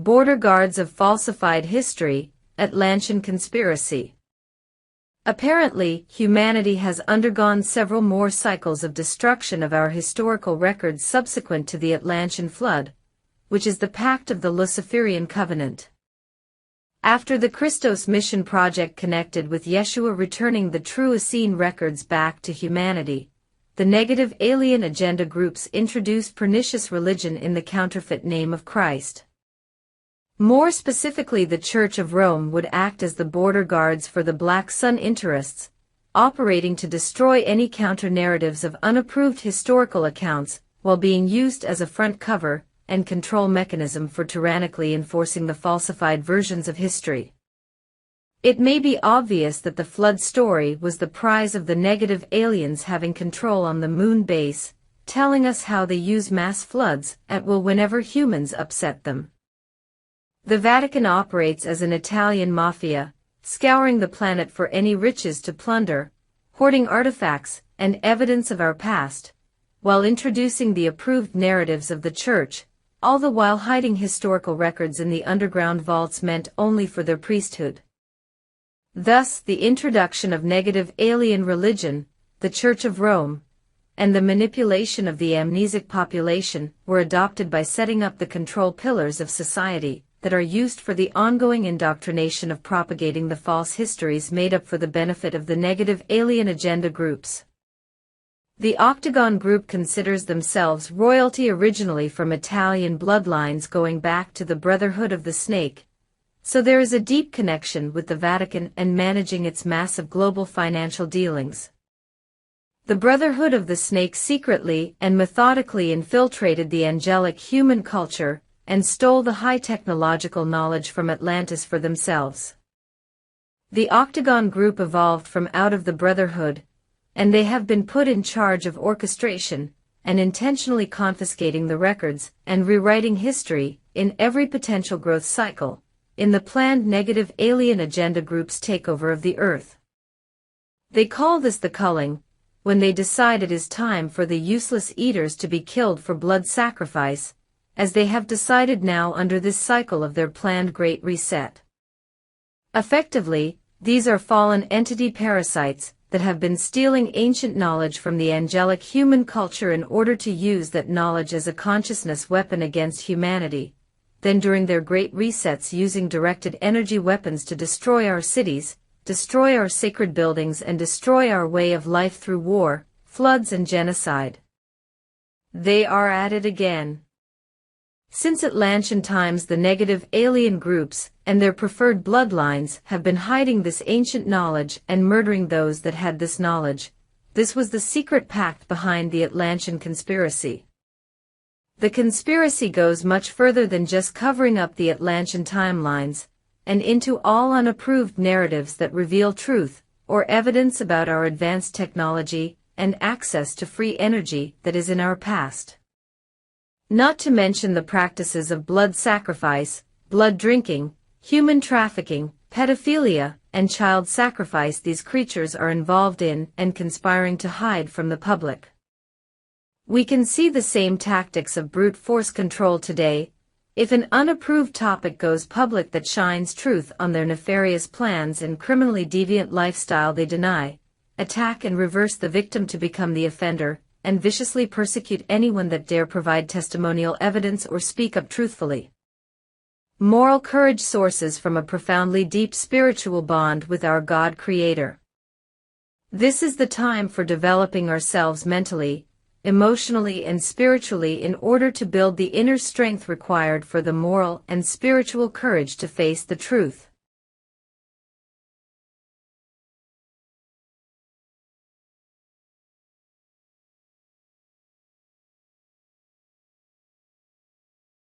border guards of falsified history, Atlantian conspiracy. Apparently, humanity has undergone several more cycles of destruction of our historical records subsequent to the Atlantian flood, which is the pact of the Luciferian covenant. After the Christos mission project connected with Yeshua returning the true Essene records back to humanity, the negative alien agenda groups introduced pernicious religion in the counterfeit name of Christ. More specifically, the Church of Rome would act as the border guards for the Black Sun interests, operating to destroy any counter-narratives of unapproved historical accounts, while being used as a front cover and control mechanism for tyrannically enforcing the falsified versions of history. It may be obvious that the flood story was the prize of the negative aliens having control on the moon base, telling us how they use mass floods at will whenever humans upset them. The Vatican operates as an Italian mafia, scouring the planet for any riches to plunder, hoarding artifacts and evidence of our past, while introducing the approved narratives of the Church, all the while hiding historical records in the underground vaults meant only for their priesthood. Thus, the introduction of negative alien religion, the Church of Rome, and the manipulation of the amnesic population were adopted by setting up the control pillars of society that are used for the ongoing indoctrination of propagating the false histories made up for the benefit of the negative alien agenda groups. The Octagon Group considers themselves royalty originally from Italian bloodlines going back to the Brotherhood of the Snake, so there is a deep connection with the Vatican and managing its massive global financial dealings. The Brotherhood of the Snake secretly and methodically infiltrated the angelic human culture and stole the high technological knowledge from Atlantis for themselves. The Octagon Group evolved from out of the Brotherhood, and they have been put in charge of orchestration and intentionally confiscating the records and rewriting history in every potential growth cycle, in the planned negative alien agenda group's takeover of the Earth. They call this the culling, when they decide it is time for the useless eaters to be killed for blood sacrifice, as they have decided now under this cycle of their planned Great Reset. Effectively, these are fallen entity parasites that have been stealing ancient knowledge from the angelic human culture in order to use that knowledge as a consciousness weapon against humanity, then during their great resets using directed energy weapons to destroy our cities, destroy our sacred buildings and destroy our way of life through war, floods and genocide. They are at it again. Since Atlantian times, the negative alien groups and their preferred bloodlines have been hiding this ancient knowledge and murdering those that had this knowledge. This was the secret pact behind the Atlantian conspiracy. The conspiracy goes much further than just covering up the Atlantian timelines, and into all unapproved narratives that reveal truth or evidence about our advanced technology and access to free energy that is in our past. Not to mention the practices of blood sacrifice, blood drinking, human trafficking, pedophilia, and child sacrifice these creatures are involved in and conspiring to hide from the public. We can see the same tactics of brute force control today. If an unapproved topic goes public that shines truth on their nefarious plans and criminally deviant lifestyle, they deny, attack and reverse the victim to become the offender, and viciously persecute anyone that dare provide testimonial evidence or speak up truthfully. Moral courage sources from a profoundly deep spiritual bond with our God Creator. This is the time for developing ourselves mentally, emotionally and spiritually in order to build the inner strength required for the moral and spiritual courage to face the truth.